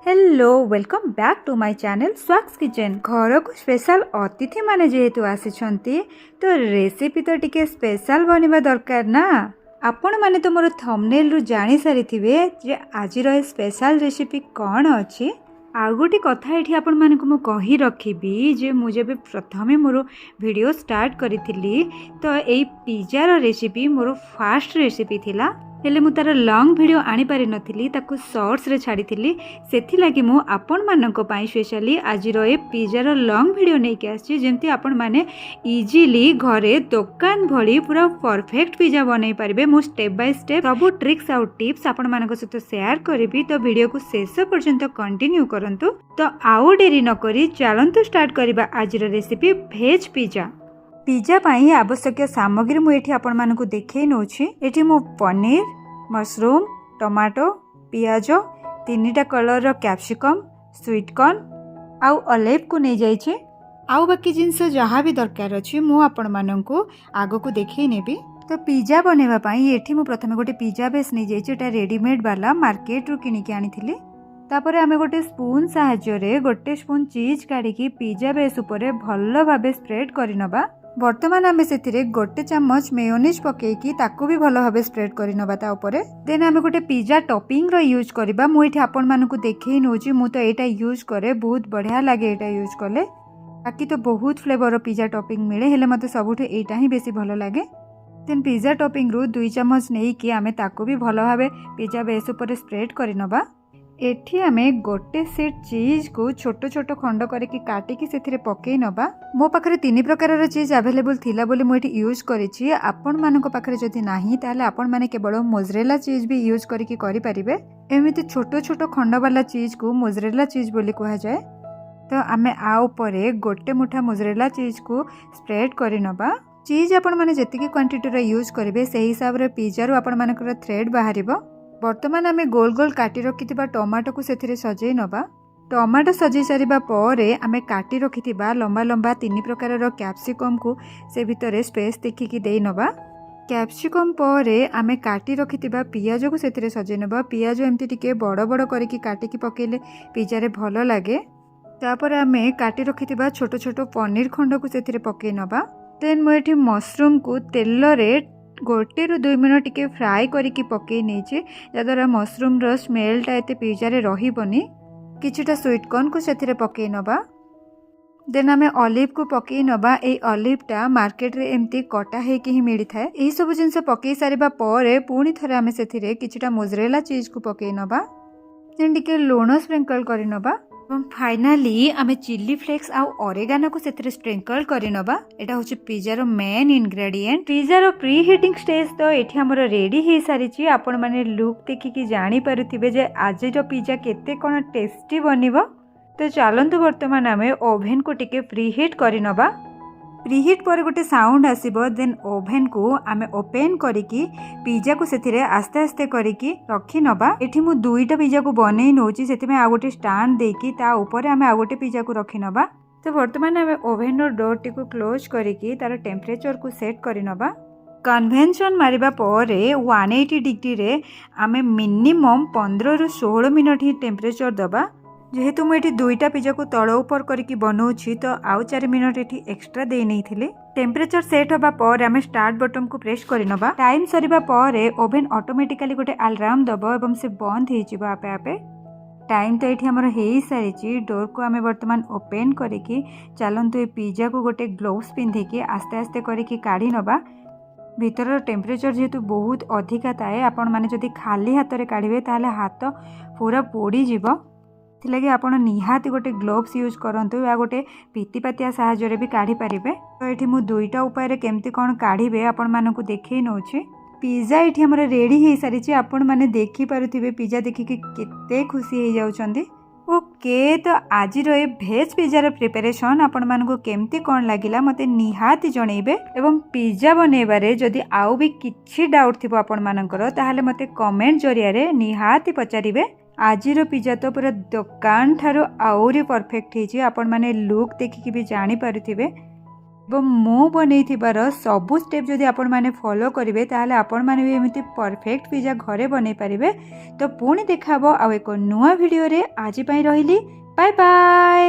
Hello welcome back to my channel स्वाक्स kitchen. घर को स्पेशल अतिथि माने जेहेतु आसिछंती तो रेसिपी तो टिके स्पेशल बनिबा दरकार ना। आपण माने तो मोर थंबनेल रु जानि सारिथिबे जे आज रो स्पेशल रेसिपी कौन अछि। आउ गोटे कथा ये आपण मानक मु कही रखिबी जे मु जेबे प्रथमे मोर वीडियो स्टार्ट करिथिली तो एई पिज्जा रो रेसिपी मोर फास्ट रेसिपी थिला। हेले मु तार लॉन्ग वीडियो आनी पारि नथिली ताकू शॉर्ट्स रे छाड़ीथिली। सेथि लागि मु आपण मानक पई स्पेशली आज रो ए पिज्जा रो लॉन्ग वीडियो नै के आछि जेमति आपण माने इजीली घरे दुकान भली पूरा परफेक्ट पिज्जा बनै पारिबे। मु स्टेप बाय स्टेप सब ट्रिक्स आउ टिप्स आपण मानक सहित शेयर करबी तो वीडियो को शेष पर्यंत कंटिन्यू करंतु। तो आउ डेरी न करी चलंतु स्टार्ट करबा आज रो रेसिपी वेज पिज्जा। पिज्जा पाई आवश्यक सामग्री मु एठी आपण मानकु देखै नउछि। एठी मु पनीर, मशरूम, टमाटो, पियाज, 3टा कलर रो कैप्सिकम, स्वीट कॉर्न आउ ऑलिव को नै जाय छै। आउ बाकी जिंस जहा भी दरकार अछि मु आपण मानकु आगो को देखै नेबी। तो पिज्जा बनेबा पाई एठी मु प्रथमे गोटे पिज्जा बेस नै जाय छै। एटा रेडीमेड वाला मार्केट रु किनि के आनिथिली। तापरे आमे गोटे स्पून सहाय्य रे गोटे स्पून चीज काढी की पिज्जा बेस ऊपर भल्लो भाबे स्प्रेड करिनबा। वर्तमान आमे सेथिरे गोटे चम्मच मेयोनीज पकेकी ताकू भी भलो भाबे स्प्रेड करिनबा ता ऊपर। देन आमे गोटे पिज्जा टॉपिंग रो यूज करबा। मु एठी आपण मानकु देखै नउची मु तो एटा यूज करे बहुत बढ़िया लागे एटा यूज करले। बाकी तो बहुत फ्लेवर रो पिज्जा टॉपिंग मिले हेले मते सबुठे एटा ही बेसी भलो लागे। देन पिज्जा टॉपिंग रु 2 चम्मच नेई की आमे ताकू भी भलो भाबे पिज्जा बेस ऊपर स्प्रेड करिनबा। एठी आमे गोटे सेट चीज को छोटो छोटो खंड करके काटिकी सेथिरे पकेई नबा। मो पाखरे 3 प्रकार रो चीज अवेलेबल थिला बोली मु एठी यूज करिछि। आपण मानको पाखरे जदि नाही ताले आपण माने केवल मोजरेला चीज भी यूज करके करि परिबे। एमिति छोटो छोटो खंड वाला चीज को मोजरेला चीज बोली कहा जाय। तो आमे आ ऊपर गोटे मुठा मोजरेला चीज को स्प्रेड करि नबा। चीज आपण माने जतिकी क्वांटिटी रो यूज करिवे सेही हिसाब रे पिज्जा रो आपण मानकर थ्रेड बाहरिबो। वर्तमान आमे गोल गोल काटी रखिथिबा टमाटो को सेथिरे सजै नबा। टमाटो सजै सारिबा परे आमे काटी रखिथिबा लंबा लंबा 3 प्रकार रो कैप्सिकम को से भितरे स्पेस देखिकी देई नबा। कैप्सिकम परे आमे काटी रखिथिबा पियाज को सेथिरे सजै नबा। पियाज एमति टिके बड़ बड़ करिकी काटिकी पकेले पिज्जा रे भलो लागे। तापर आमे काटी रखिथिबा छोटो छोटो पनीर खंड को सेथिरे पकेई नबा। देन मु एठी मशरूम को तेल रे गोटे रु 2 मिनट टिके फ्राई करिकी पकेई नेछि जद्वारा मशरूम रो स्मेलटा एते पिज्जा रे रहिबनी। किछिटा स्वीट कॉर्न को सेथिरे पकेई नबा। देन आमे ऑलिव को पकेई नबा। ए ऑलिवटा मार्केट रे एमती कटा हेकी ही मिली थाए। एही सब जिंस पकेई सारिबा परे पुनी थरे आमे सेथिरे किछिटा मोजरेला चीज को पकेई नबा। देन टिके लूण स्प्रिंकल करि नबा। फाइनाली आमे चिली फ्लेक्स आउ ऑरेगानो को सेथिरे स्प्रिंकल करि नबा। एटा होछि पिज्जा रो मेन इंग्रेडिएंट। पिज्जा रो प्री हीटिंग स्टेज तो एठी हमर रेडी हे सारिछि। आपण माने लुक देखिकी जानि पारुथिबे जे आज जो पिज्जा केते कोन टेस्टी बनिबो। तो चलंतु वर्तमान आमे ओवन को टिके प्री हीट करि नबा। प्रीहीट पर गोटे साउंड आसीबो। देन ओवन को आमे ओपन करिकी पिज्जा को सेथिरे आस्ते आस्ते करिकी रखी नबा। एठी मु 2टा पिज्जा को बनै नउची सेति में आ गोटे स्टैंड देकी ता ऊपर आमे आ गोटे पिज्जा को रखी नबा। तो वर्तमान आमे ओवन रो डोर टी को क्लोज करिकी तार टेम्परेचर को सेट करि नबा। कन्वेंशन मारिबा परे 180 डिग्री रे आमे मिनिमम 15 रु 16 मिनट ही टेम्परेचर दबा। जेहेतु मुझे 2टा पिज्जा को तल ऊपर करके बनाऊँगी तो आउ 4 मिनट ये एक्सट्रा दे नहीं थी। टेम्परेचर सेट होगा पर आम स्टार्ट बटन को प्रेस करनबा। टाइम सरीबा परे ओवन ऑटोमेटिकली गोटे अलार्म दब एवं से बंद हो आपे आपे। टाइम तो ये आमर हो सारी। डोर को आम बर्तमान ओपन करिकी चलतु ये पिज्जा को गोटे ग्लोव्स पिंधिकी आस्ते आस्ते करके काढ़ी नबा। भीतर टेम्परेचर जेहेतु बहुत अधिका थाए आपण माने जदि खाली हाथ में काढ़े ताले हाथ पूरा पोड़ी जीवो। थिलागी आपण निहाती गोटे ग्लोव्स यूज करंतु या गोटे पीतिपातिया सहाय्य रे भी काढ़ी परिबे। तो एठी मु 2टा उपाय रे केमती कोन काढ़ीबे आपण मानकु देखै नउछि। पिज्जा एठी हमर रेडी हे सारी छि। आपण माने देखि पारुथिबे पिज्जा देखि के केते खुशी हे जाउछंदी। ओके तो आज रो ए भेज पिज्जा रो प्रिपरेशन आपण मानकु केमती कोन लागिला मते निहाती जणैबे। एवं पिज्जा बनेबा रे जदि आउ भी किछि डाउट थिबो आपण मानकर ताहाले मते कमेंट जरिया रे निहाती पचारिबे। आज पिज्जा तो पूरा दुकान ठारो आउरी परफेक्ट हे। आपण माने लुक देखिकी भी जानी पारुथिबे। ଏବଂ ମୁଁ ବନେଇଥିବାର ସବୁ ଷ୍ଟେପ୍ ଯଦି ଆପଣମାନେ ଫଲୋ କରିବେ ତାହେଲେ ଆପଣମାନେ ବି ଏମିତି ପରଫେକ୍ଟ ପିଜା ଘରେ ବନେଇ ପାରିବେ। ତ ପୁଣି ଦେଖାହବ ଆଉ ଏକ ନୂଆ ଭିଡ଼ିଓରେ। ଆଜି ପାଇଁ ରହିଲି, ବାଏ ବାଏ।